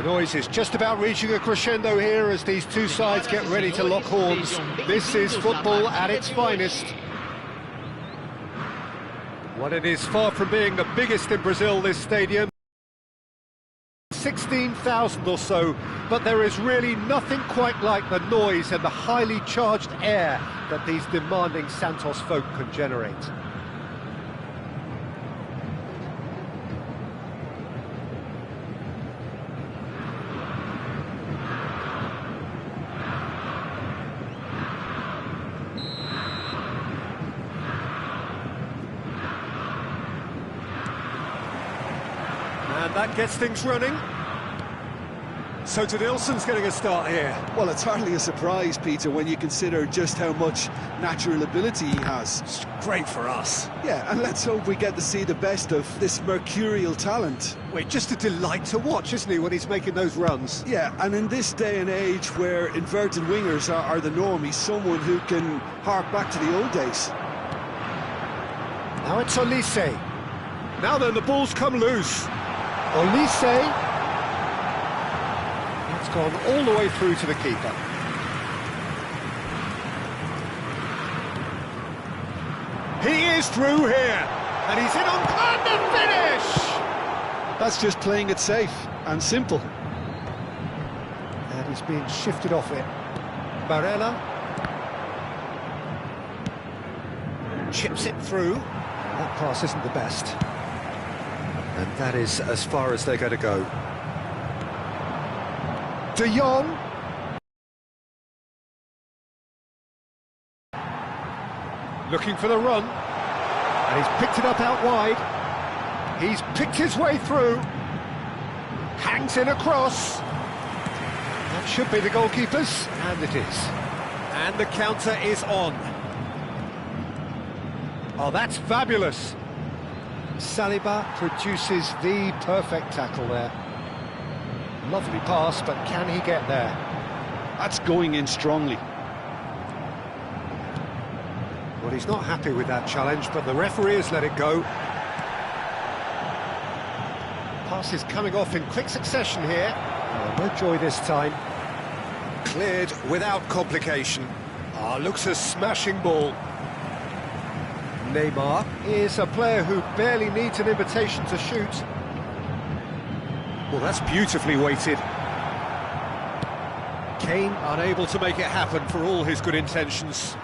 The noise is just about reaching a crescendo here as these two sides get ready to lock horns. This is football at its finest. Well, it is far from being the biggest in Brazil, this stadium. 16,000 or so, but there is really nothing quite like the noise and the highly charged air that these demanding Santos folk can generate. And that gets things running. So Nilsson's getting a start here. Well, it's hardly a surprise, Peter, when you consider just how much natural ability he has. It's great for us. Yeah, and let's hope we get to see the best of this mercurial talent. Wait, just a delight to watch, isn't he, when he's making those runs? Yeah, and in this day and age where inverted wingers are the norm, he's someone who can hark back to the old days. Now it's Olise. Now then, the ball's come loose. Olise. It's gone all the way through to the keeper. He is through here, and he's in on and the finish! That's just playing it safe and simple. And he's being shifted off it. Barella chips it through. That pass isn't the best. And that is as far as they're going to go. De Jong. Looking for the run. And he's picked it up out wide. He's picked his way through. Hangs in across. That should be the goalkeeper's. And it is. And the counter is on. Oh, that's fabulous. Saliba produces the perfect tackle there. Lovely pass, but can he get there? That's going in strongly. Well, he's not happy with that challenge, but the referee has let it go. Pass is coming off in quick succession here. Oh, no joy this time. Cleared without complication. Ah, looks a smashing ball. Neymar is a player who barely needs an invitation to shoot. Well, that's beautifully weighted. Kane unable to make it happen for all his good intentions.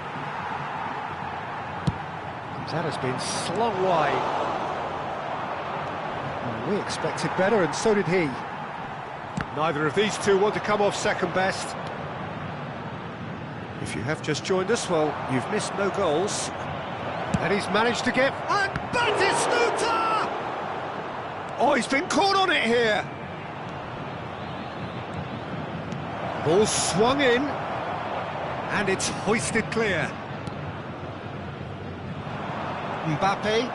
That has been slung wide. We expected better, and so did he. Neither of these two want to come off second best. If you have just joined us, well, you've missed no goals. And he's managed to get... And Batistuta! Oh, he's been caught on it here. Ball swung in, and it's hoisted clear. Mbappe.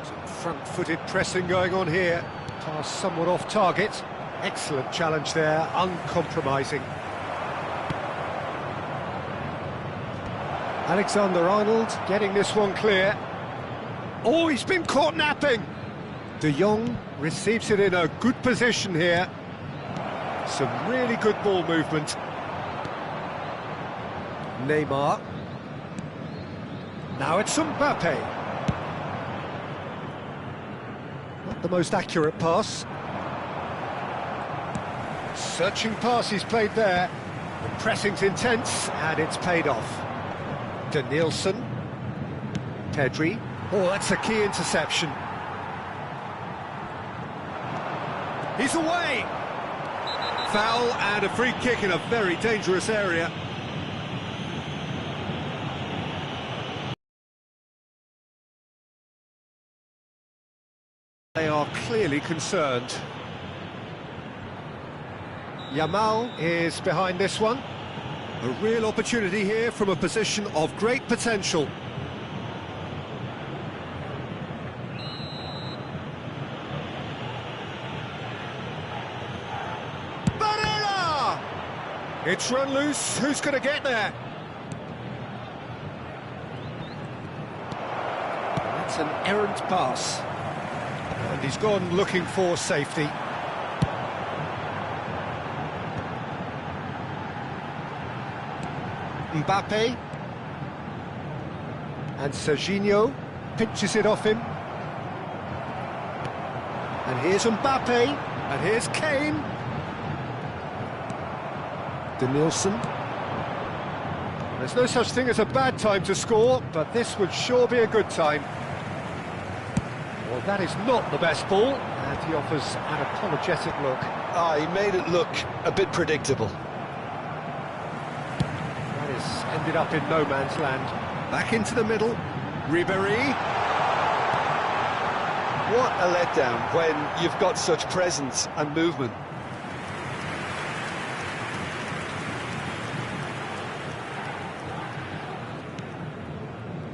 Some front-footed pressing going on here. Pass somewhat off target. Excellent challenge there, uncompromising. Alexander-Arnold getting this one clear. Oh, he's been caught napping. De Jong receives it in a good position here. Some really good ball movement. Neymar. Now it's Mbappe. Not the most accurate pass. Searching pass he's played there. The pressing's intense, and it's paid off. Nilsson. Pedri. Oh, that's a key interception. He's away! Foul and a free kick in a very dangerous area. They are clearly concerned. Yamal is behind this one. A real opportunity here from a position of great potential. Barella! It's run loose. Who's going to get there? That's an errant pass. And he's gone looking for safety. Mbappe. And Serginho pinches it off him. And here's Mbappe. And here's Kane. Nilsson. There's no such thing as a bad time to score, but this would sure be a good time. Well, that is not the best ball, and he offers an apologetic look. Ah, he made it look a bit predictable. That has ended up in no man's land. Back into the middle. Ribéry. What a letdown when you've got such presence and movement.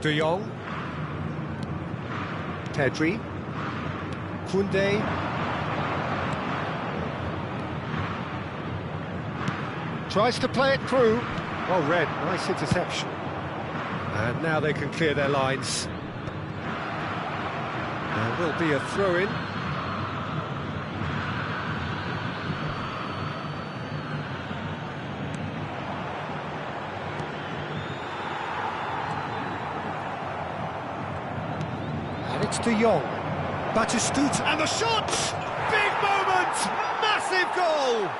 De Jong. Pedri. Koundé. Tries to play it through. Well read, nice interception. And now they can clear their lines. There will be a throw-in. And it's De Jong. Batistuta. And the shot! Big moment! Massive goal!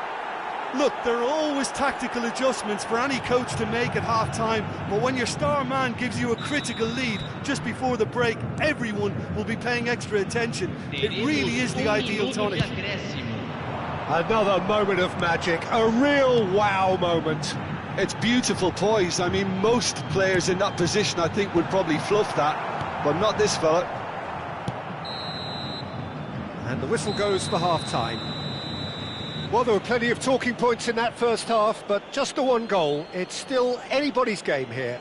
Look, there are always tactical adjustments for any coach to make at half-time, but when your star man gives you a critical lead just before the break, everyone will be paying extra attention. It really is the ideal tonic. Another moment of magic, a real wow moment. It's beautiful poise. I mean, most players in that position, I think, would probably fluff that, but not this fella. And the whistle goes for half-time. Well, there were plenty of talking points in that first half, but just the one goal. It's still anybody's game here.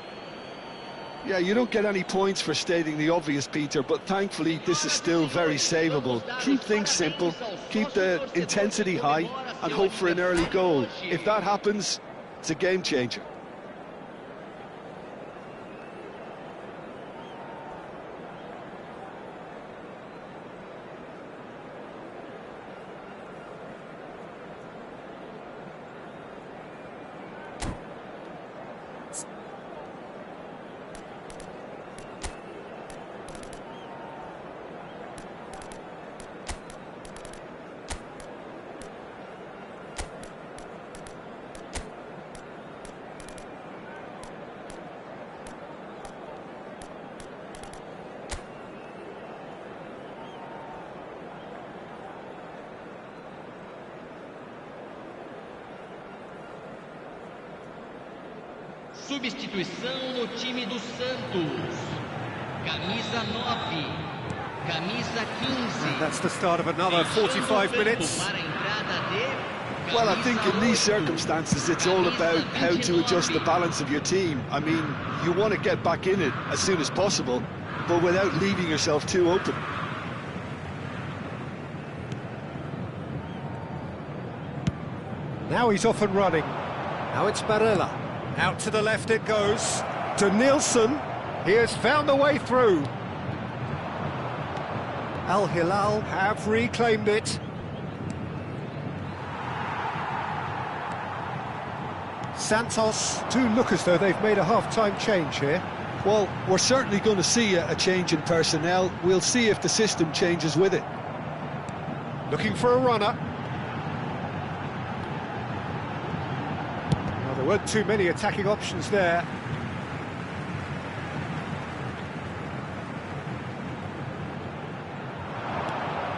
Yeah, you don't get any points for stating the obvious, Peter, but thankfully this is still very savable. Keep things simple, keep the intensity high, and hope for an early goal. If that happens, it's a game changer. Substituição no time do Santos. Camisa 9. Camisa 15. And that's the start of another 45 minutes. Well, I think in these circumstances it's all about how to adjust the balance of your team. I mean, you want to get back in it as soon as possible, but without leaving yourself too open. Now he's off and running. Now it's Barella. Out to the left it goes. To Nielsen. He has found the way through. Al Hilal have reclaimed it. Santos do look as though they've made a half-time change here. Well, we're certainly going to see a change in personnel. We'll see if the system changes with it. Looking for a runner. Well, there weren't too many attacking options there.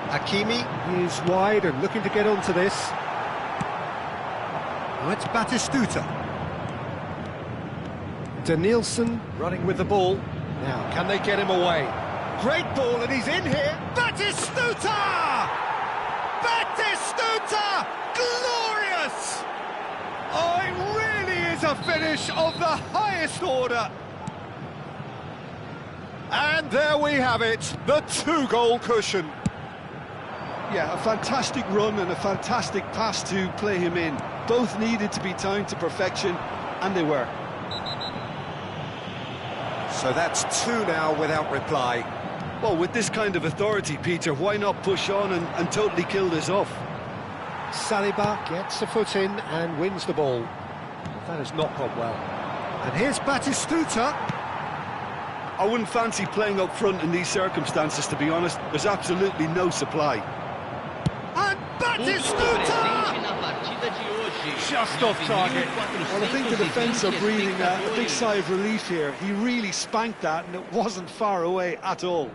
Hakimi is wide and looking to get onto this. Now it's Batistuta. De Nielsen running with the ball. Now, can they get him away? Great ball, and he's in here. Batistuta! Batistuta! Glorious! Oh, it really is a finish of the highest order. And there we have it, the two-goal cushion. Yeah, a fantastic run and a fantastic pass to play him in. Both needed to be timed to perfection, and they were. So that's two now without reply. Well, with this kind of authority, Peter, why not push on and totally kill this off? Saliba gets a foot in and wins the ball. That has not gone well. And here's Batistuta. I wouldn't fancy playing up front in these circumstances, to be honest. There's absolutely no supply. And Batistuta! Just off target. Well, I think the defence are breathing a big sigh of relief here. He really spanked that, and it wasn't far away at all.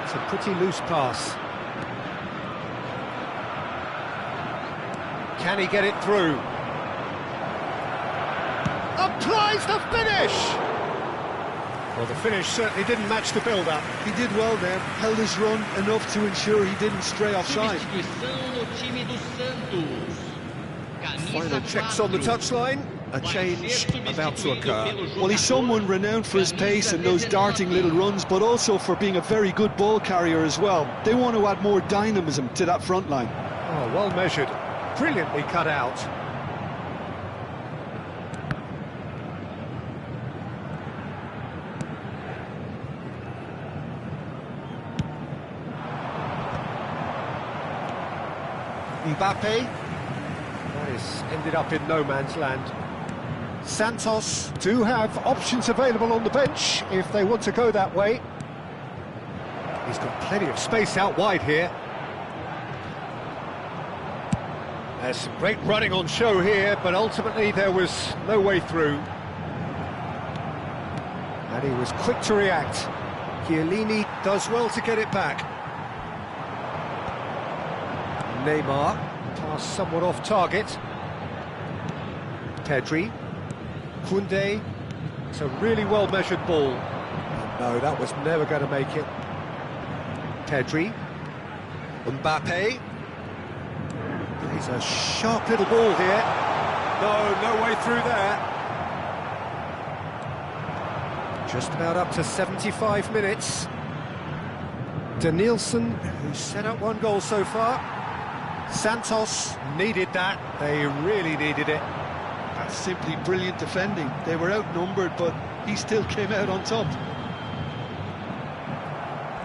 It's a pretty loose pass. Can he get it through? Applies the finish! Well, the finish certainly didn't match the build-up. He did well there, held his run enough to ensure he didn't stray offside. Substituição no time do Santos. Camisa Final checks on the 4. touchline. A change about to occur. Well, he's someone renowned for his pace and those darting little runs, but also for being a very good ball carrier as well. They want to add more dynamism to that front line. Oh, well measured. Brilliantly cut out. Mbappe. That is ended up in no man's land. Santos do have options available on the bench if they want to go that way. He's got plenty of space out wide here. There's some great running on show here, but ultimately there was no way through. And he was quick to react. Chiellini does well to get it back. Neymar, pass somewhat off target. Pedri, Koundé, it's a really well-measured ball. No, that was never going to make it. Pedri, Mbappe. He's a sharp little ball here. No way through there. Just about up to 75 minutes. Danielson, who's set up one goal so far. Santos needed that. They really needed it. That's simply brilliant defending. They were outnumbered, but he still came out on top.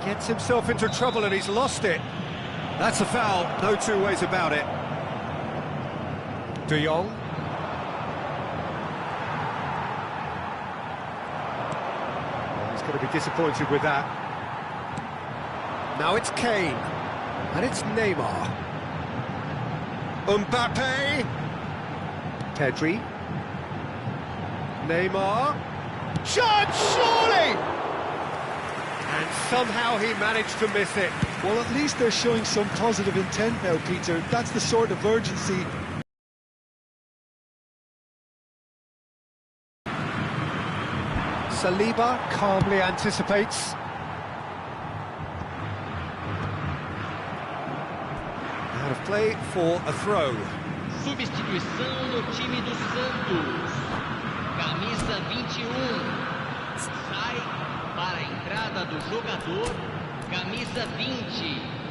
Gets himself into trouble and he's lost it. That's a foul, no two ways about it. De Jong. Well, he's going to be disappointed with that. Now it's Kane. And it's Neymar. Mbappe. Pedri. Neymar. Shot, surely! And somehow he managed to miss it. Well, at least they're showing some positive intent now, Peter. That's the sort of urgency. Saliba calmly anticipates. Out of play for a throw. Substituição no time do Santos. Camisa 21. Sai para a entrada do jogador. Camisa 20.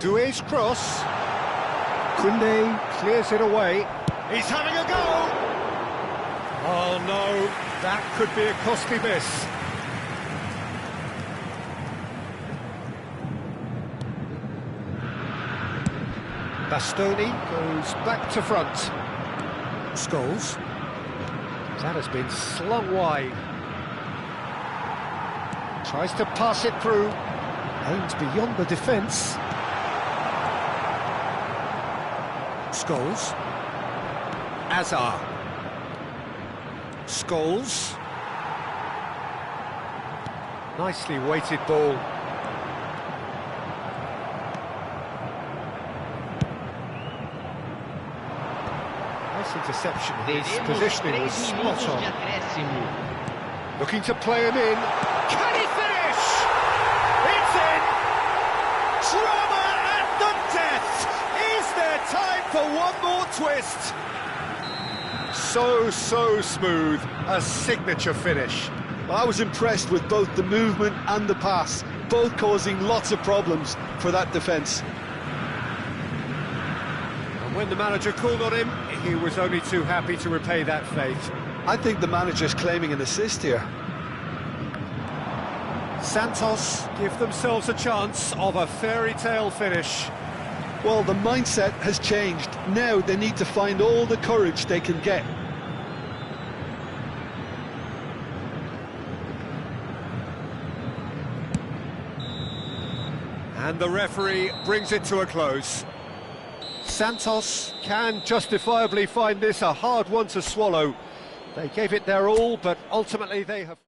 Doué's cross. Koundé clears it away. He's having a go! Oh no, that could be a costly miss. Bastoni goes back to front. Scholes. That has been slung wide. Tries to pass it through. Aimed beyond the defence. Scholes. Azar. Scholes. Nicely weighted ball. Nice interception. His positioning was spot on. Looking to play him in. Can he finish? It's in! Drama at the death! Is there time for one more twist? So smooth. A signature finish. Well, I was impressed with both the movement and the pass, both causing lots of problems for that defence. And when the manager called on him, he was only too happy to repay that faith. I think the manager's claiming an assist here. Santos give themselves a chance of a fairy tale finish. Well, the mindset has changed. Now they need to find all the courage they can get. And the referee brings it to a close. Santos can justifiably find this a hard one to swallow. They gave it their all, but ultimately they have...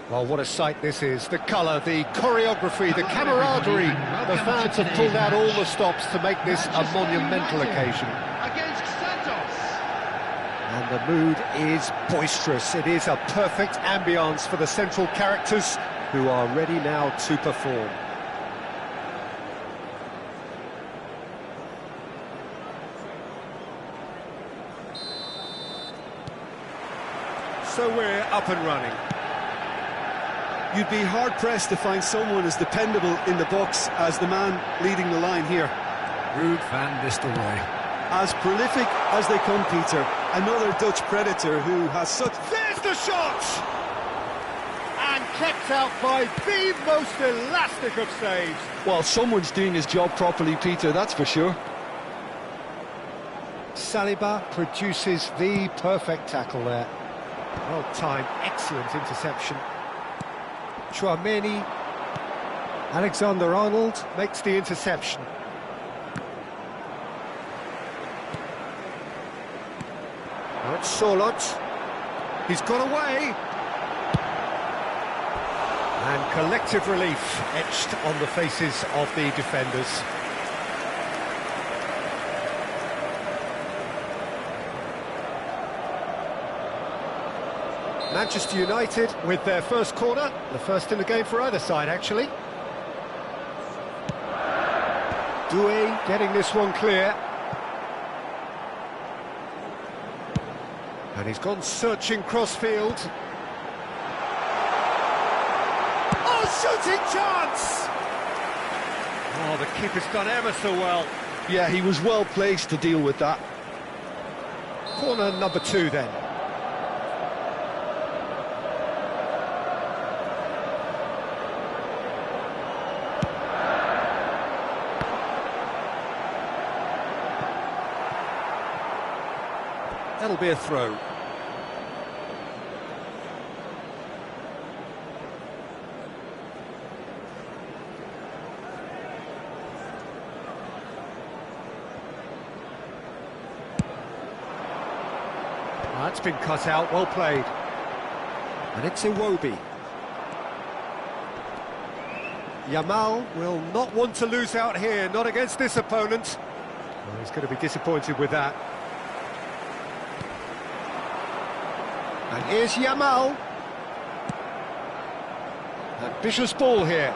Well, what a sight this is. The colour, the choreography, the camaraderie. The fans have pulled out all the stops to make this a monumental occasion. Against Santos. And And the mood is boisterous. It is a perfect ambience for the central characters who are ready now to perform. So we're up and running. You'd be hard-pressed to find someone as dependable in the box as the man leading the line here. Ruud van Nistelrooy. As prolific as they come, Peter. Another Dutch predator who has such... There's the shot! And kept out by the most elastic of saves. Well, someone's doing his job properly, Peter, that's for sure. Saliba produces the perfect tackle there. Well timed, excellent interception. Chouameni. Alexander-Arnold makes the interception. Now it's Sorloth. He's got away. And collective relief etched on the faces of the defenders. Manchester United with their first corner, the first in the game for either side, actually. Doué getting this one clear. And he's gone searching crossfield. Oh, shooting chance! Oh, the keeper's done ever so well. Yeah, he was well placed to deal with that. Corner number 2 then. That'll be a throw. That's been cut out, well played. And it's Iwobi. Yamal will not want to lose out here, not against this opponent. Well, he's going to be disappointed with that. And here's Yamal. Ambitious ball here.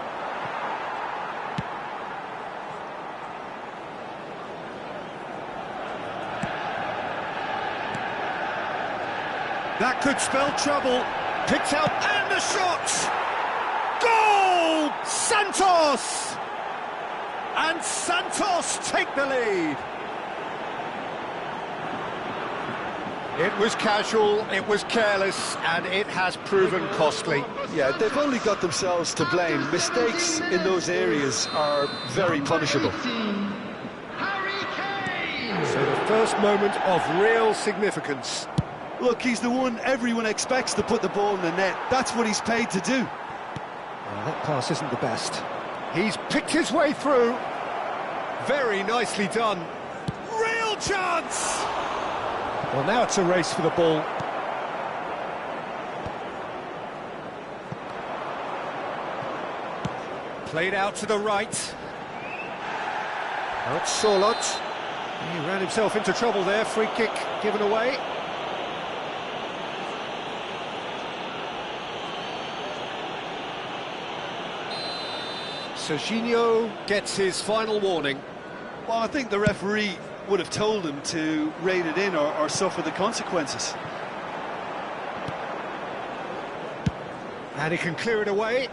That could spell trouble. Picked out, and the shot! Goal! Santos! And Santos take the lead. It was casual, it was careless, and it has proven costly. Yeah, they've only got themselves to blame. Mistakes in those areas are very punishable. So the first moment of real significance. Look, he's the one everyone expects to put the ball in the net. That's what he's paid to do. Well, that pass isn't the best. He's picked his way through. Very nicely done. Real chance! Well, now it's a race for the ball. Played out to the right. Now it's Sorloth. He ran himself into trouble there. Free kick given away. Serginho gets his final warning. Well, I think the referee would have told him to rein it in or suffer the consequences. And he can clear it away.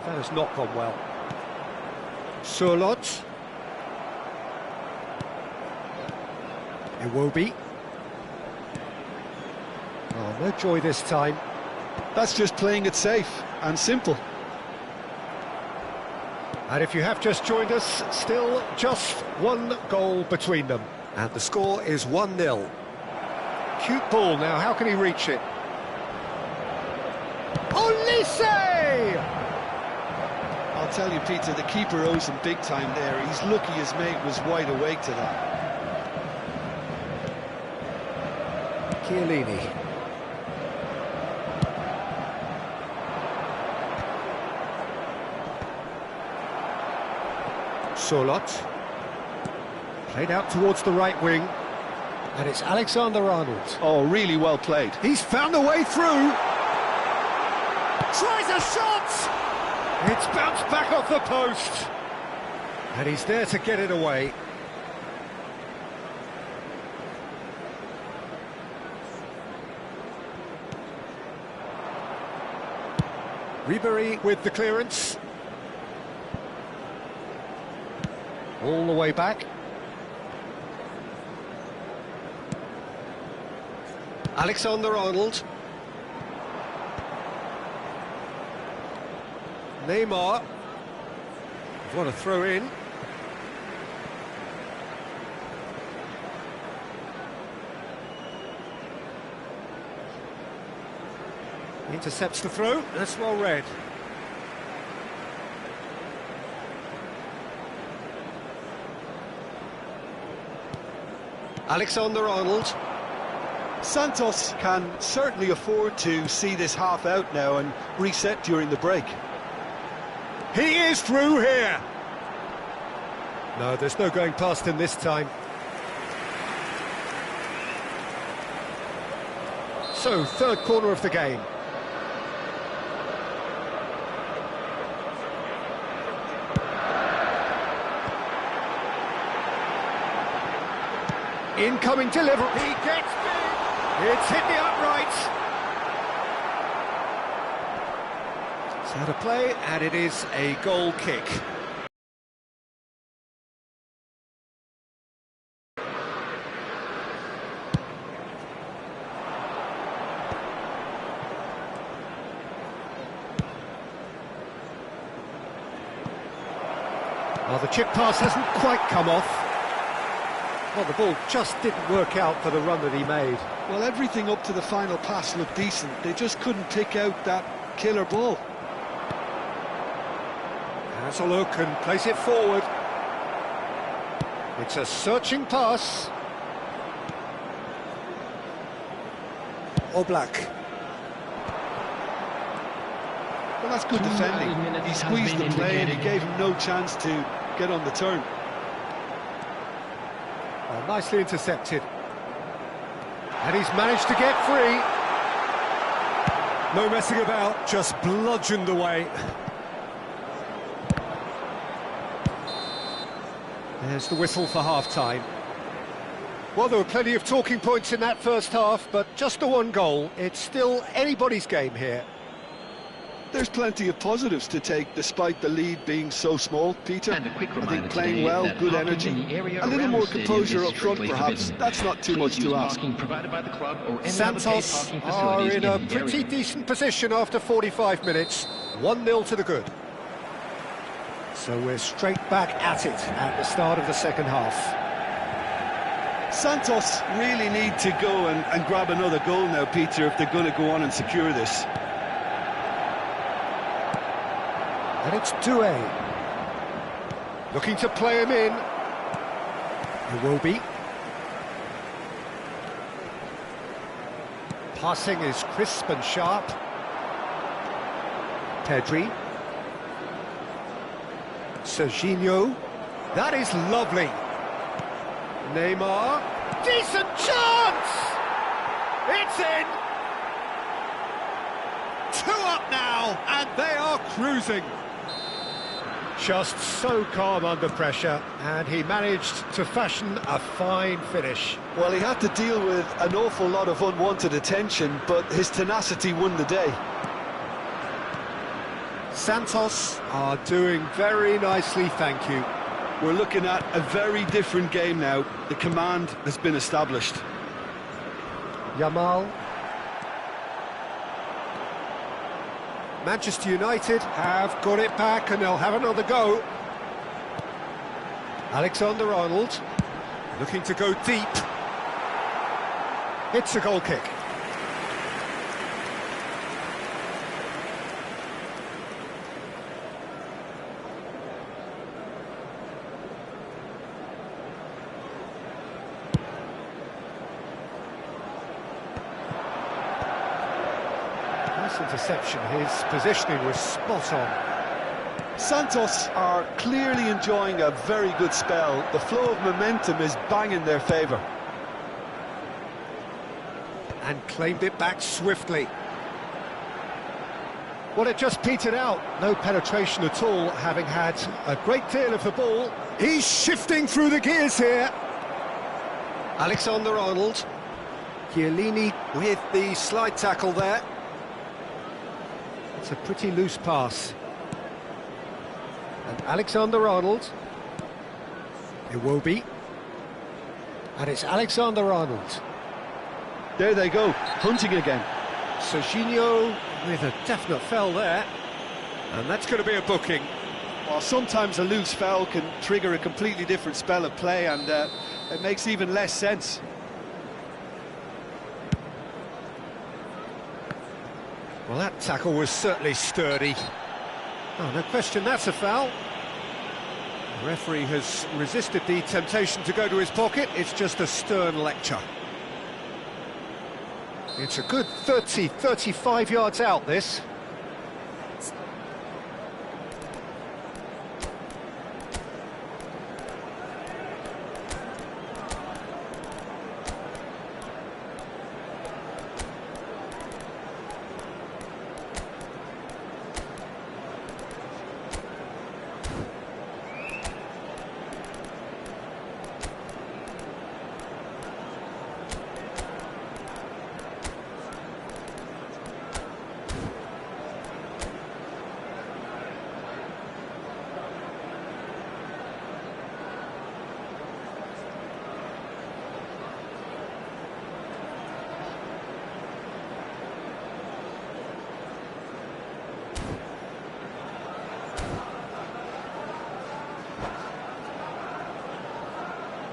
That has not gone well. Sorloth. Iwobi. Oh, no joy this time. That's just playing it safe and simple. And if you have just joined us, still just one goal between them. And the score is 1-0. Cute ball now, how can he reach it? Olise! I'll tell you, Peter, the keeper owes him big time there. He's lucky his mate was wide awake to that. Chiellini. Sorloth. Played out towards the right wing. And it's Alexander-Arnold. Oh, really well played. He's found a way through. Tries a shot! It's bounced back off the post. And he's there to get it away. Ribéry with the clearance. All the way back. Alexander-Arnold. Neymar. What a throw in. Intercepts the throw. That's well read. Alexander-Arnold. Santos can certainly afford to see this half out now and reset during the break. He is through here. No, there's no going past him this time. So, third corner of the game. Incoming delivery. He gets big. It's hit the uprights. It's out of play, and it is a goal kick. Well, the chip pass hasn't quite come off. Well, the ball just didn't work out for the run that he made. Well, everything up to the final pass looked decent. They just couldn't pick out that killer ball. Has a look and plays it forward. It's a searching pass. Oblak. Well, that's good defending. He squeezed the play and he gave him no chance to get on the turn. Oh, nicely intercepted. And he's managed to get free. No messing about, just bludgeoned away. There's the whistle for half-time. Well, there were plenty of talking points in that first half, but just the one goal. It's still anybody's game here. There's plenty of positives to take despite the lead being so small, Peter. And a quick I think playing well, good energy, a little more composure up front perhaps, that's not too much to ask. Santos are in a pretty decent position after 45 minutes, 1-0 to the good. So we're straight back at it at the start of the second half. Santos really need to go and grab another goal now, Peter, if they're going to go on and secure this. And it's Doué. Looking to play him in. It will be. Passing is crisp and sharp. Pedri. Serginho. That is lovely. Neymar. Decent chance! It's in! 2 up now, and they are cruising. Just so calm under pressure, and he managed to fashion a fine finish. Well, he had to deal with an awful lot of unwanted attention, but his tenacity won the day. Santos are doing very nicely, thank you. We're looking at a very different game now. The command has been established. Yamal. Manchester United have got it back and they'll have another go. Alexander-Arnold looking to go deep. It's a goal kick. Interception, his positioning was spot on. Santos are clearly enjoying a very good spell. The flow of momentum is bang in their favour. and claimed it back swiftly. Well, it just petered out. No penetration at all, having had a great deal of the ball. He's shifting through the gears here. Alexander-Arnold. Chiellini with the slide tackle there. It's a pretty loose pass. And Alexander-Arnold. Iwobi. And it's Alexander-Arnold. There they go, hunting again. Serginho with a definite foul there. And that's going to be a booking. Well, sometimes a loose foul can trigger a completely different spell of play, and it makes even less sense. Well, that tackle was certainly sturdy. Oh, no question, that's a foul. The referee has resisted the temptation to go to his pocket. It's just a stern lecture. It's a good 30, 35 yards out, this.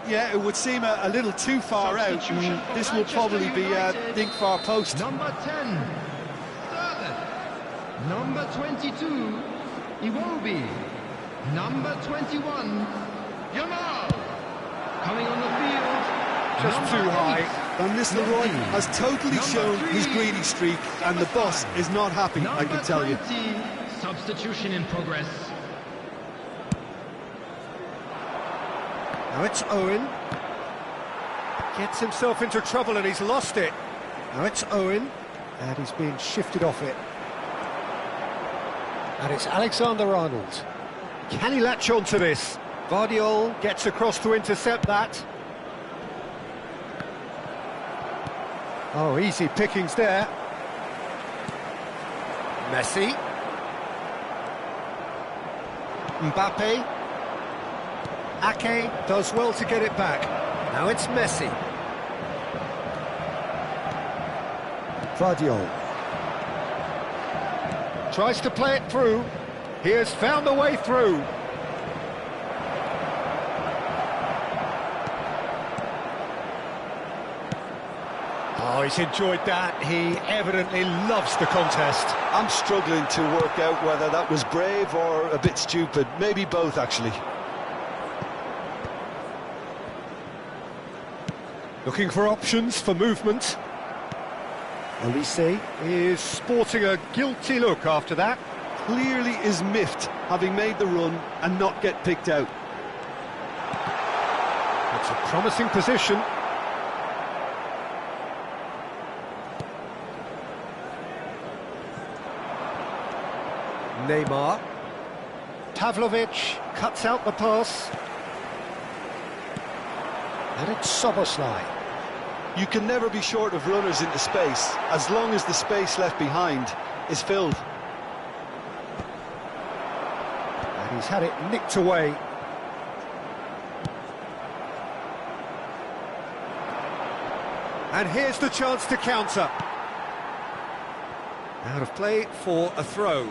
Yeah, it would seem a little too far out. This will probably be think far post. Number 10, Sterling. Number 22, Iwobi. Number 21, Yamal. Coming on the field, Just too high. Van Nistelrooy has totally shown his greedy streak, and the boss is not happy, I can tell you. 20, substitution in progress. Now it's Owen. Gets himself into trouble and he's lost it. Now it's Owen. And he's being shifted off it. And it's Alexander-Arnold. Can he latch on to this? Vardiol gets across to intercept that. Oh, easy pickings there. Messi. Mbappe. Ake does well to get it back. Now it's Messi. Vardiol. Tries to play it through. He has found a way through. Oh, he's enjoyed that. He evidently loves the contest. I'm struggling to work out whether that was brave or a bit stupid. Maybe both, actually. Looking for options for movement. Olise is sporting a guilty look after that. Clearly is miffed, having made the run and not get picked out. It's a promising position. Neymar. Pavlovic cuts out the pass. And it's Soboslai. You can never be short of runners into space, as long as the space left behind is filled. And he's had it nicked away. And here's the chance to counter. Out of play for a throw.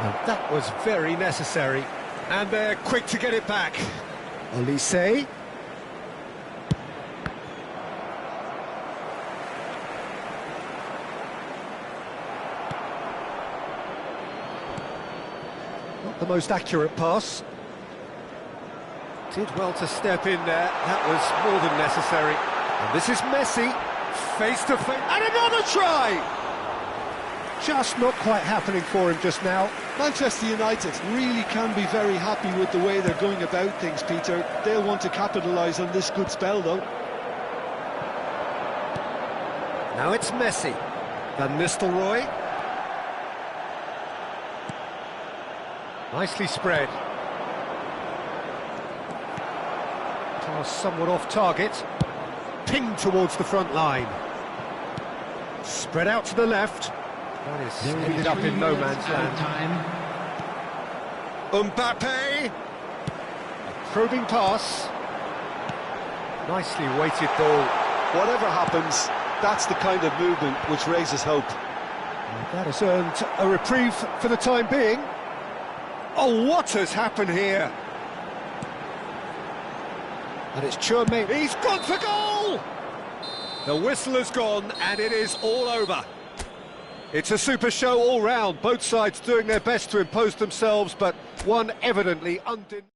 And that was very necessary. And they're quick to get it back. Olise. Not the most accurate pass. Did well to step in there. That was more than necessary. And this is Messi. Face to face. And another try! just not quite happening for him just now. Manchester United really can be very happy with the way they're going about things, Peter. They'll want to capitalise on this good spell, though. Now it's Messi. Van Nistelrooy. Nicely spread. Pass somewhat off target. Pinged towards the front line. Spread out to the left. That is ended up in no man's land. Mbappe. A probing pass. Nicely weighted ball. Whatever happens, that's the kind of movement which raises hope. And that has earned a reprieve for the time being. Oh, what has happened here? And it's Churme. He's gone for goal! The whistle has gone, and it is all over. It's a super show all round, both sides doing their best to impose themselves, but one evidently undeniable.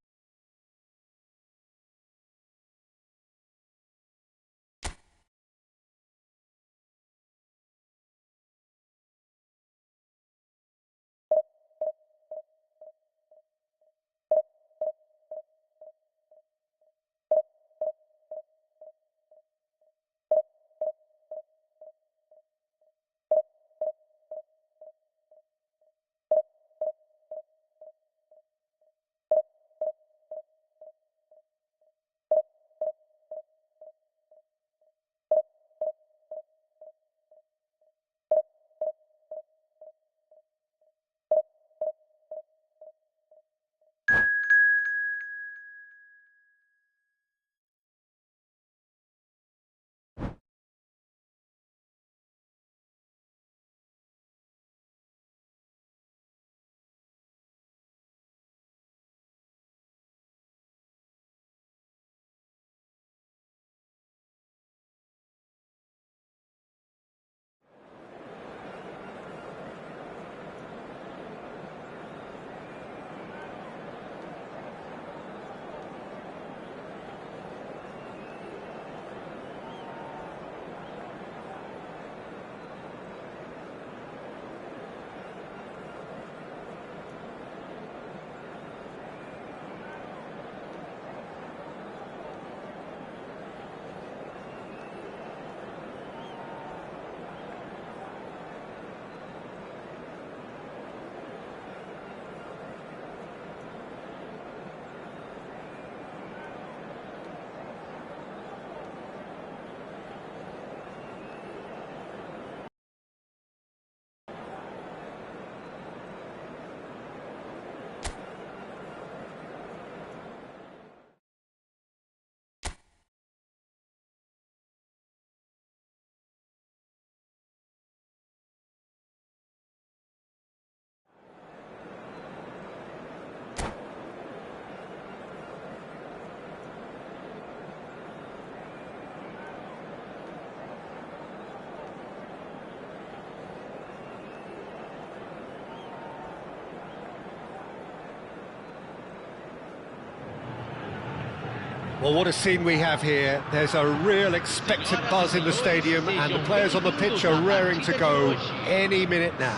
Well, what a scene we have here. There's a real expectant buzz in the stadium, and the players on the pitch are raring to go any minute now.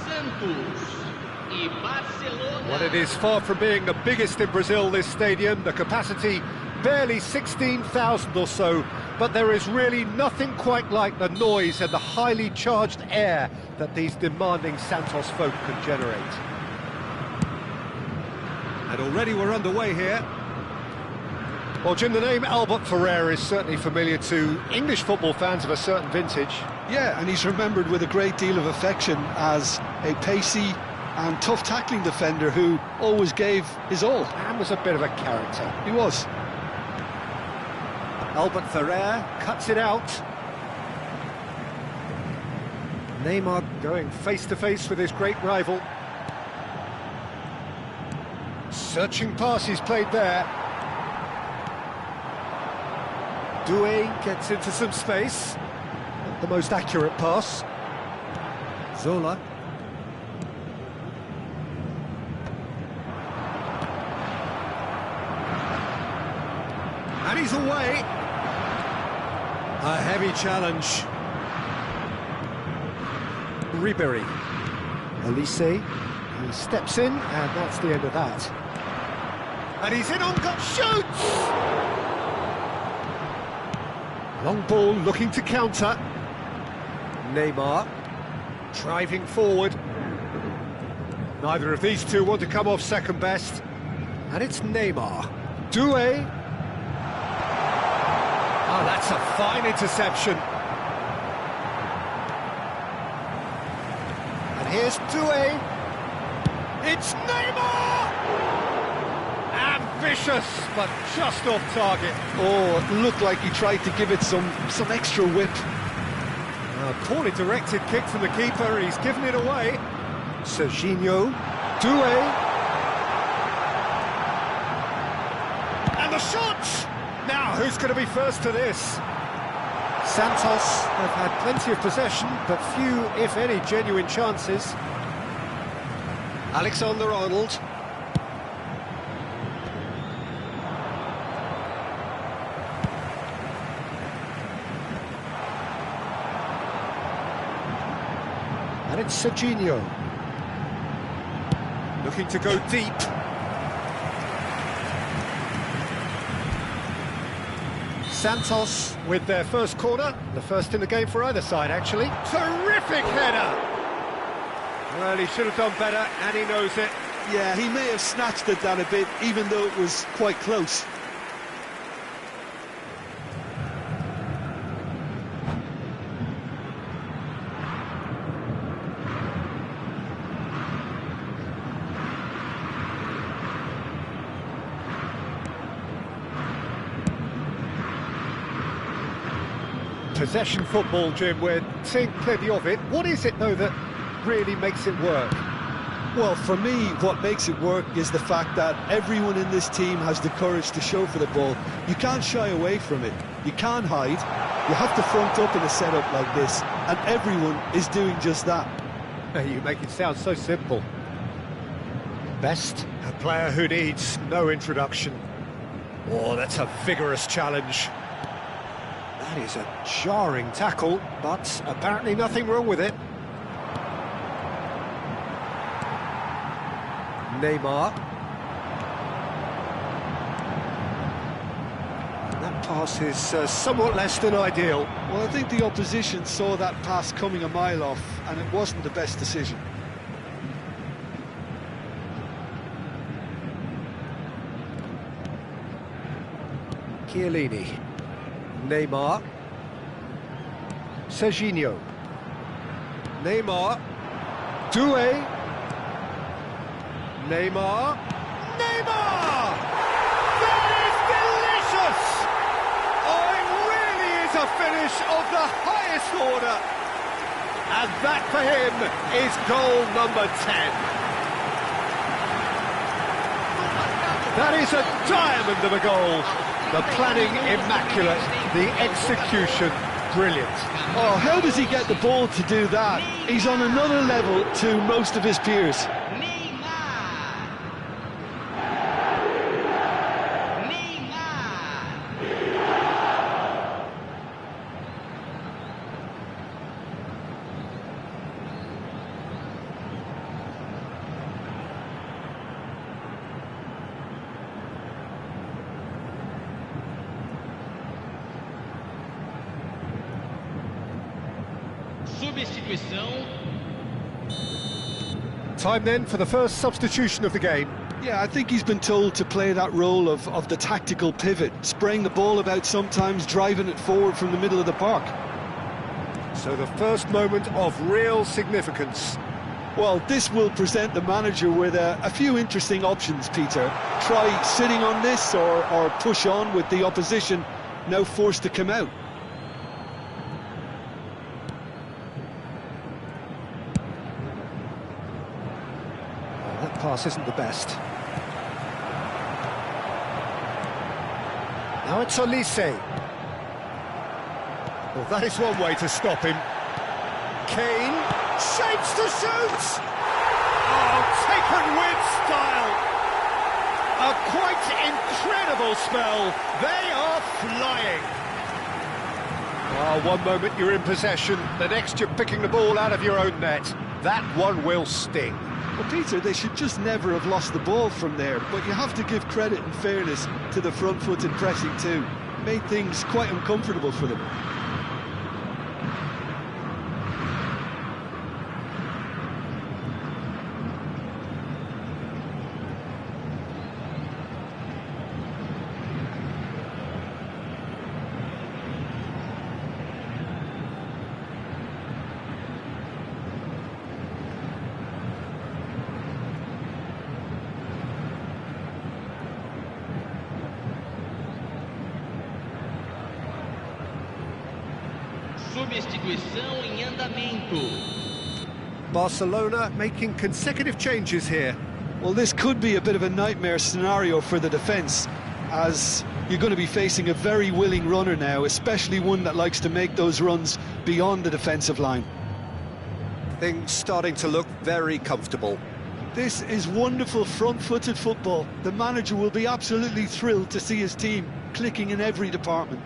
Well, it is far from being the biggest in Brazil, this stadium. The capacity barely 16,000 or so, but there is really nothing quite like the noise and the highly charged air that these demanding Santos folk can generate. And already we're underway here. Well, Jim, the name Albert Ferrer is certainly familiar to English football fans of a certain vintage. Yeah, and he's remembered with a great deal of affection as a pacey and tough tackling defender who always gave his all. And was a bit of a character. He was. Albert Ferrer cuts it out. Neymar going face-to-face with his great rival. Searching pass he's played there. Doué gets into some space. Not the most accurate pass. Zola. And he's away. A heavy challenge. Ribery. Elise, he steps in, and that's the end of that. And he's in on goal, shoots! Long ball looking to counter. Neymar, driving forward. Neither of these two want to come off second best. And it's Neymar. Doué. Oh, that's a fine interception. And here's Doué. It's Neymar! Ambitious, but just off target. Oh, it looked like he tried to give it some extra whip. A poorly directed kick from the keeper, he's given it away. Serginho, Doué. And the shot! Now, who's going to be first to this? Santos have had plenty of possession, but few, if any, genuine chances. Alexander-Arnold. And it's Serginho. Looking to go deep. Santos with their first corner, the first in the game for either side, actually. Terrific header! Well, he should have done better, and he knows it. Yeah, he may have snatched at that a bit, even though it was quite close. Possession football, Jim, we're seeing plenty of it. What is it, though, that really makes it work? Well, for me, what makes it work is the fact that everyone in this team has the courage to show for the ball. You can't shy away from it. You can't hide. You have to front up in a setup like this, and everyone is doing just that. You make it sound so simple. Best, a player who needs no introduction. Oh, that's a vigorous challenge. That is a jarring tackle, but apparently nothing wrong with it. Neymar. That pass is somewhat less than ideal. Well, I think the opposition saw that pass coming a mile off, and it wasn't the best decision. Chiellini. Neymar. Serginho. Neymar. Doué. Neymar. Neymar! That is delicious! Oh, it really is a finish of the highest order. And that for him is goal number 10. That is a diamond of a goal. The planning immaculate, the execution brilliant. Oh, how does he get the ball to do that? He's on another level to most of his peers. Substituição. Time then for the first substitution of the game. Yeah, I think he's been told to play that role of the tactical pivot, spraying the ball about sometimes, driving it forward from the middle of the park. So the first moment of real significance. Well, this will present the manager with a few interesting options, Peter. Try sitting on this or push on with the opposition now forced to come out. That pass isn't the best. Now it's Elise. Well, that is one way to stop him. Kane shapes to shoot! Oh, taken with style! A quite incredible spell. They are flying. Oh, one moment you're in possession, the next you're picking the ball out of your own net. That one will sting. Well, Peter, they should just never have lost the ball from there, but you have to give credit and fairness to the front-footed pressing too. Made things quite uncomfortable for them. Substituição em andamento. Barcelona making consecutive changes here. Well, this could be a bit of a nightmare scenario for the defence, as you're going to be facing a very willing runner now, especially one that likes to make those runs beyond the defensive line. Things starting to look very comfortable. This is wonderful front-footed football. The manager will be absolutely thrilled to see his team clicking in every department.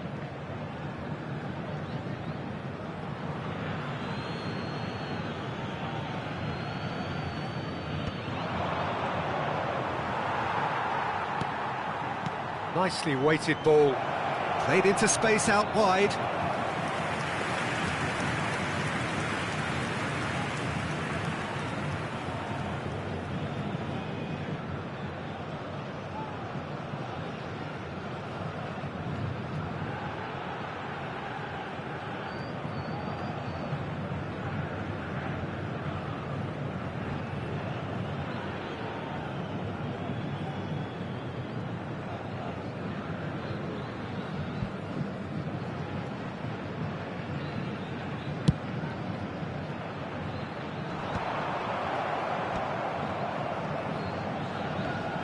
Nicely weighted ball. Played into space out wide.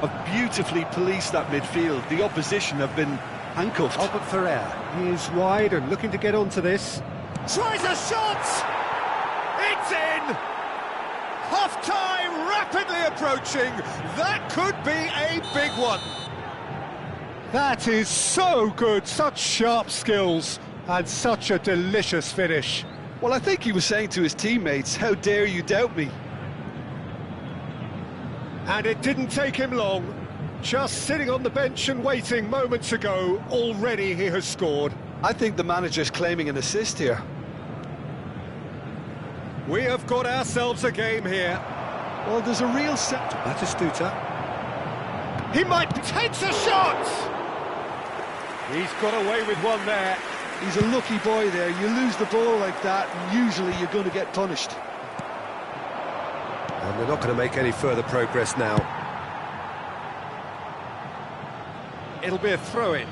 Have beautifully policed that midfield. The opposition have been handcuffed. Albert Ferrer is wide and looking to get onto this. Tries a shot! It's in! Half-time rapidly approaching. That could be a big one. That is so good. Such sharp skills and such a delicious finish. Well, I think he was saying to his teammates, how dare you doubt me? And it didn't take him long. Just sitting on the bench and waiting moments ago, already he has scored. I think the manager's claiming an assist here. We have got ourselves a game here. Well, there's a real set. Batistuta. He might takes a shot! He's got away with one there. He's a lucky boy there. You lose the ball like that, and usually you're going to get punished. And they're not going to make any further progress now. It'll be a throw-in.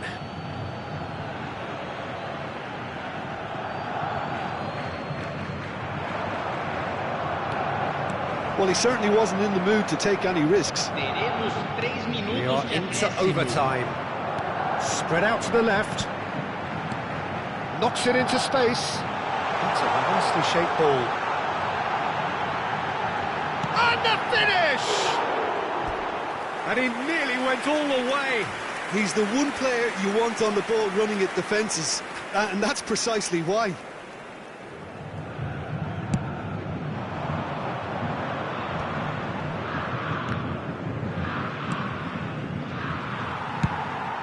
Well, he certainly wasn't in the mood to take any risks. Teremos 3 minutos We are de into acréscimo. overtime. Spread out to the left. Knocks it into space. That's a nicely shaped ball. And the finish! And he nearly went all the way. He's the one player you want on the ball running at defences, and that's precisely why.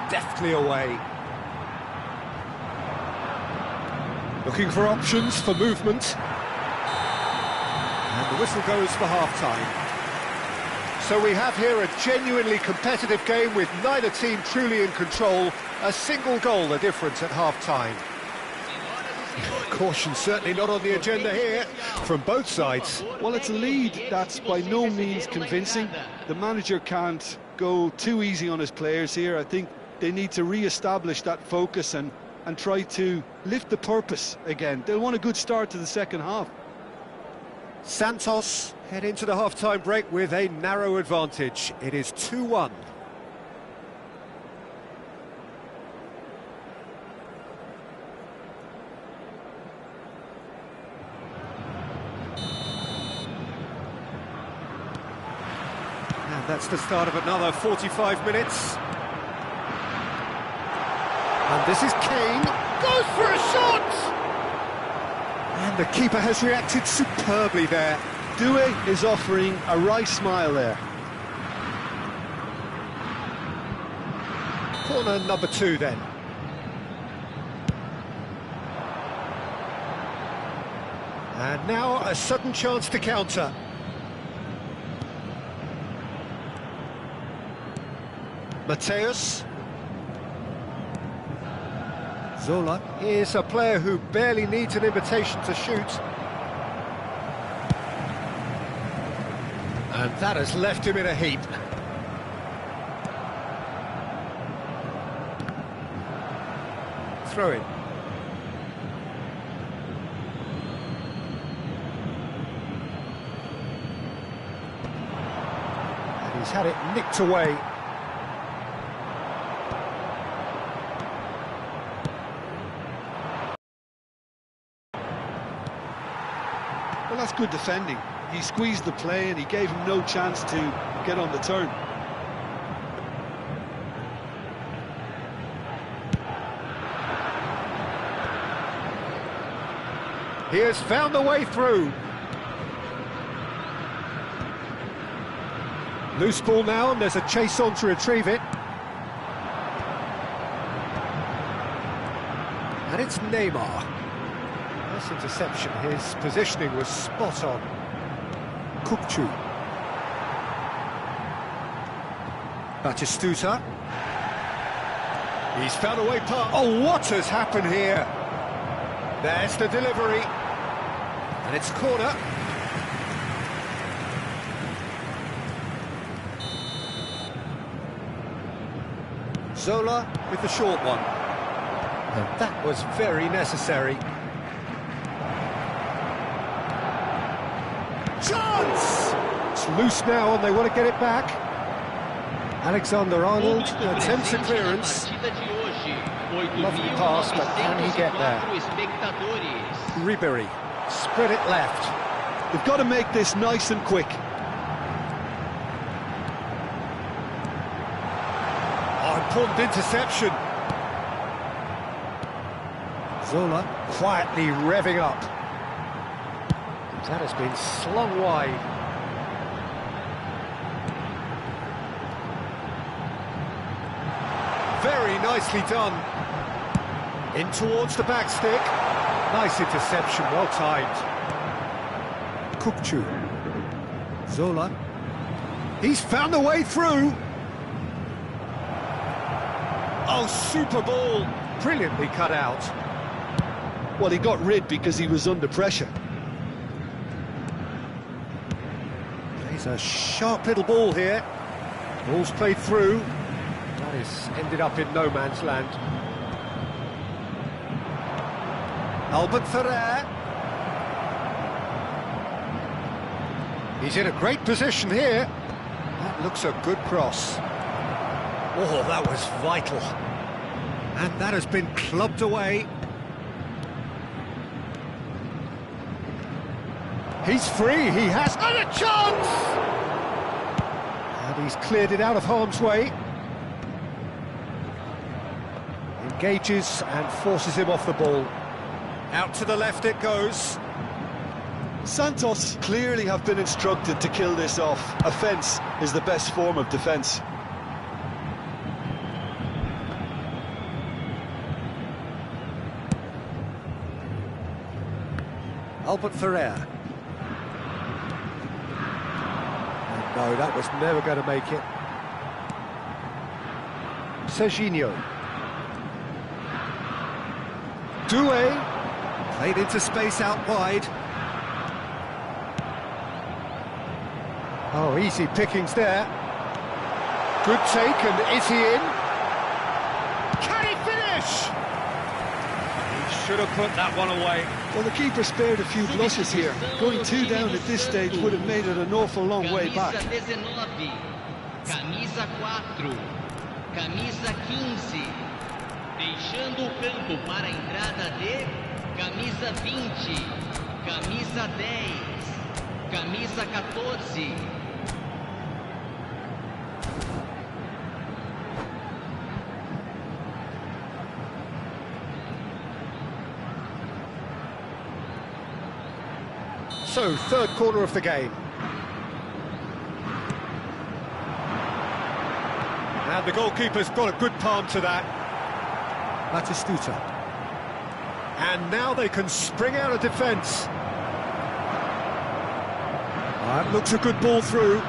Deftly away. Looking for options for movement. And the whistle goes for half-time. So we have here a genuinely competitive game with neither team truly in control. A single goal the difference at half-time. Caution certainly not on the agenda here from both sides. Well, it's a lead that's by no means convincing. The manager can't go too easy on his players here. I think they need to re-establish that focus and try to lift the purpose again. They'll want a good start to the second half. Santos head into the half-time break with a narrow advantage. It is 2-1. And that's the start of another 45 minutes. And this is Kane. Goes for a shot! And the keeper has reacted superbly there. Due is offering a right smile there. Corner number 2 then. And now a sudden chance to counter. Mateus. Zola is a player who barely needs an invitation to shoot. And that has left him in a heap. Throw in. And he's had it nicked away. Well, that's good defending. He squeezed the play and he gave him no chance to get on the turn. He has found the way through. Loose ball now, and there's a chase on to retrieve it. And it's Neymar. Nice interception. His positioning was spot on. Kukçu. Batistuta. He's found a way past. Oh, what has happened here? There's the delivery. And it's corner. Zola with the short one. And that was very necessary. Chance! It's loose now and they want to get it back. Alexander-Arnold attempts a clearance. Lovely pass, but can he get there? Ribery, spread it left. They've got to make this nice and quick. Oh, important interception. Zola quietly revving up. That has been slung wide. Very nicely done. In towards the back stick. Nice interception, well timed. Kukçu. Zola. He's found a way through. Oh, super ball. Brilliantly cut out. Well, he got rid because he was under pressure. Plays a sharp little ball here. Ball's played through. That is ended up in no man's land. Albert Ferrer. He's in a great position here. That looks a good cross. Oh, that was vital. And that has been clubbed away. He's free, he has and a chance! And he's cleared it out of harm's way. Engages and forces him off the ball. Out to the left it goes. Santos clearly have been instructed to kill this off. Offence is the best form of defence. Albert Ferrer. No, that was never going to make it. Serginho. Due. Played into space out wide. Oh, easy pickings there. Good take, and is he in? Can he finish? He should have put that one away. Well, the keeper spared a few blushes here. Going 2 down at this stage would have made it an awful long way back. Camisa 4, camisa 15, deixando o campo para a entrada de camisa 20, camisa 10, camisa 14. So, third corner of the game. And the goalkeeper's got a good palm to that. Batistuta. And now they can spring out of defence. That looks a good ball through.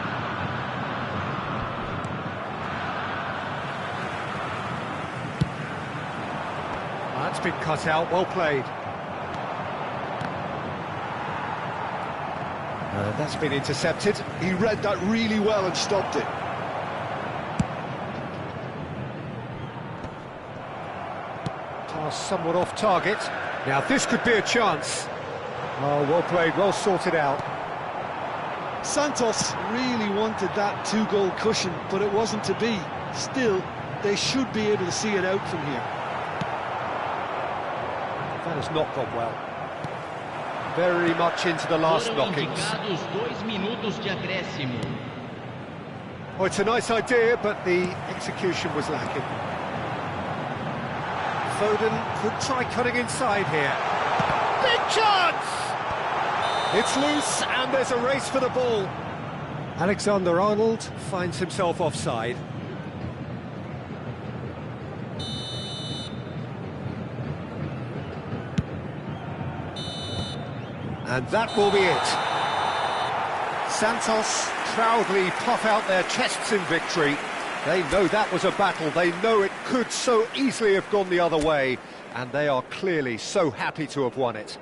That's been cut out, well played. That's been intercepted. He read that really well and stopped it. Pass somewhat off target. Now this could be a chance. Oh, well played, well sorted out. Santos really wanted that two-goal cushion, but it wasn't to be. Still, they should be able to see it out from here. That has not gone well. Very much into the last knockings. Oh, it's a nice idea, but the execution was lacking. Foden could try cutting inside here. Big chance! It's loose, and there's a race for the ball. Alexander-Arnold finds himself offside. And that will be it. Santos proudly puff out their chests in victory. They know that was a battle. They know it could so easily have gone the other way. And they are clearly so happy to have won it.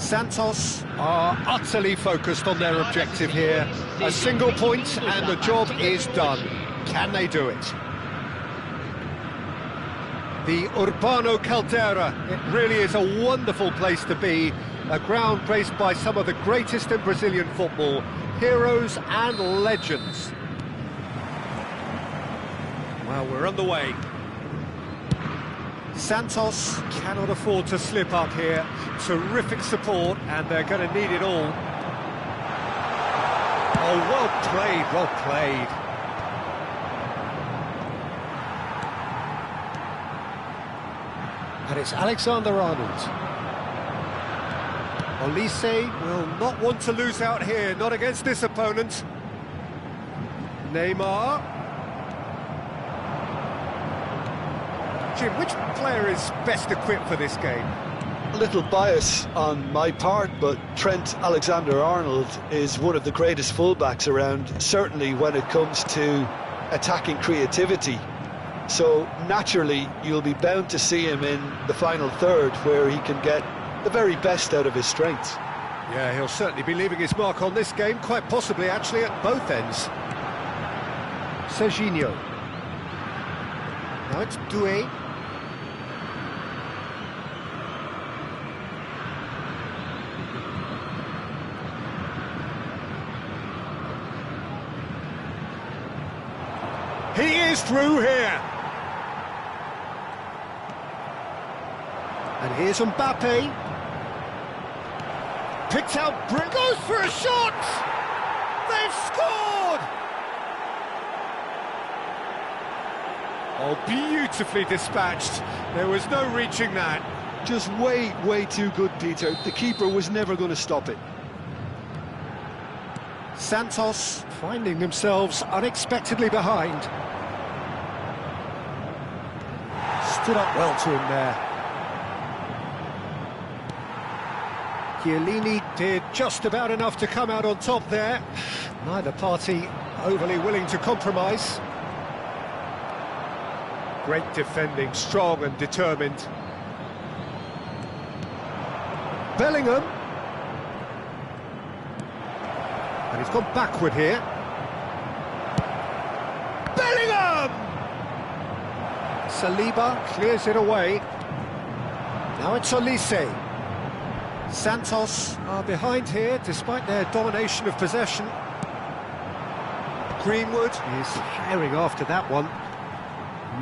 Santos are utterly focused on their objective here. A single point and the job is done. Can they do it? The Urbano Caldera, it really is a wonderful place to be. A ground graced by some of the greatest in Brazilian football, heroes and legends. Well, we're on the way. Santos cannot afford to slip up here. Terrific support, and they're going to need it all. Oh, well played, well played. And it's Alexander-Arnold. Olise will not want to lose out here, not against this opponent. Neymar. Jim, which player is best equipped for this game? A little bias on my part, but Trent Alexander-Arnold is one of the greatest fullbacks around, certainly when it comes to attacking creativity. So naturally, you'll be bound to see him in the final third, where he can get the very best out of his strengths. Yeah, he'll certainly be leaving his mark on this game, quite possibly actually at both ends. Serginho. Now it's Doué. He is through here. And here's Mbappe. Picked out, goes for a shot! They've scored! Oh, beautifully dispatched. There was no reaching that. Just way too good, Peter. The keeper was never going to stop it. Santos finding themselves unexpectedly behind. Stood up well to him there. Chiellini did just about enough to come out on top there. Neither party overly willing to compromise. Great defending, strong and determined. Bellingham. And he's gone backward here. Bellingham! Saliba clears it away. Now it's Olise. Santos are behind here, despite their domination of possession. Greenwood is herring after that one.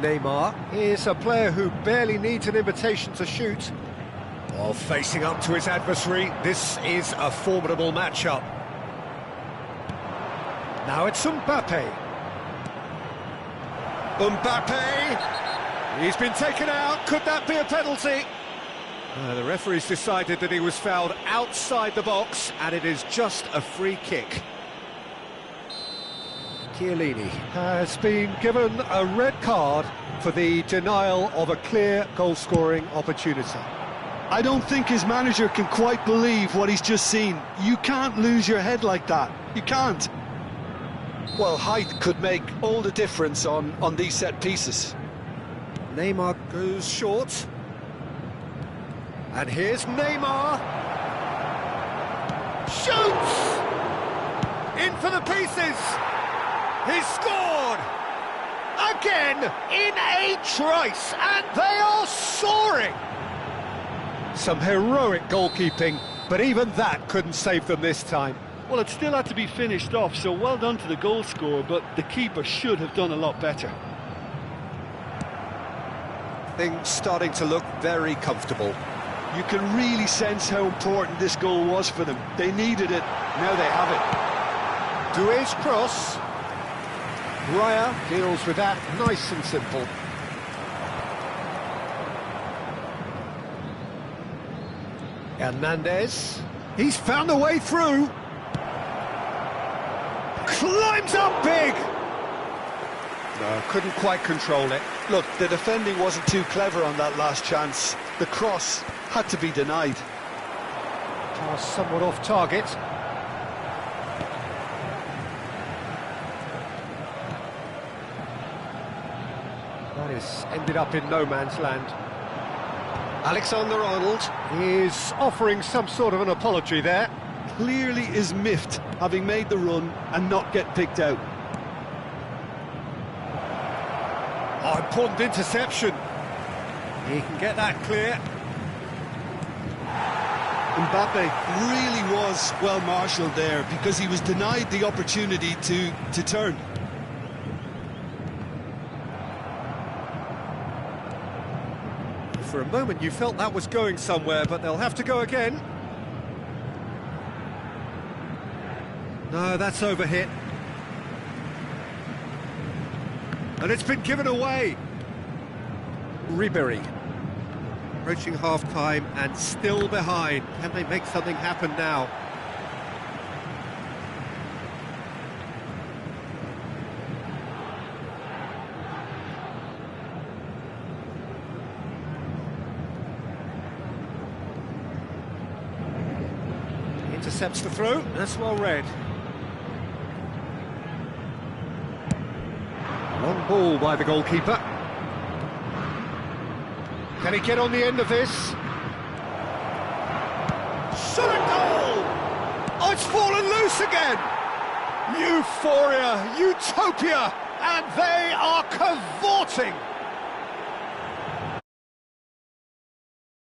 Neymar is a player who barely needs an invitation to shoot. While facing up to his adversary, this is a formidable matchup. Now it's Mbappe. Mbappe! He's been taken out. Could that be a penalty? The referee's decided that he was fouled outside the box, and it is just a free kick. Chiellini has been given a red card for the denial of a clear goal-scoring opportunity. I don't think his manager can quite believe what he's just seen. You can't lose your head like that. You can't. Well, height could make all the difference on these set pieces. Neymar goes short. And here's Neymar. Shoots! In for the pieces. He's scored! Again, in a trice, and they are soaring! Some heroic goalkeeping, but even that couldn't save them this time. Well, it still had to be finished off, so well done to the goal scorer, but the keeper should have done a lot better. Things starting to look very comfortable. You can really sense how important this goal was for them. They needed it, now they have it. Doué's cross. Raya deals with that nice and simple. Hernandez. He's found a way through. Climbs up big. No, couldn't quite control it. Look, the defending wasn't too clever on that last chance. The cross had to be denied. Pass somewhat off target. That is ended up in no man's land. Alexander-Arnold He's offering some sort of an apology there. Clearly is miffed, having made the run and not get picked out. Oh, important interception. He can get that clear. Mbappe really was well marshalled there because he was denied the opportunity to turn. For a moment you felt that was going somewhere, but they'll have to go again. No, that's overhit. And it's been given away. Ribery. Approaching half-time and still behind. Can they make something happen now? Intercepts the throw. That's well read. Long ball by the goalkeeper. Can he get on the end of this? Shot a goal! Oh, it's fallen loose again! Euphoria, utopia, and they are cavorting!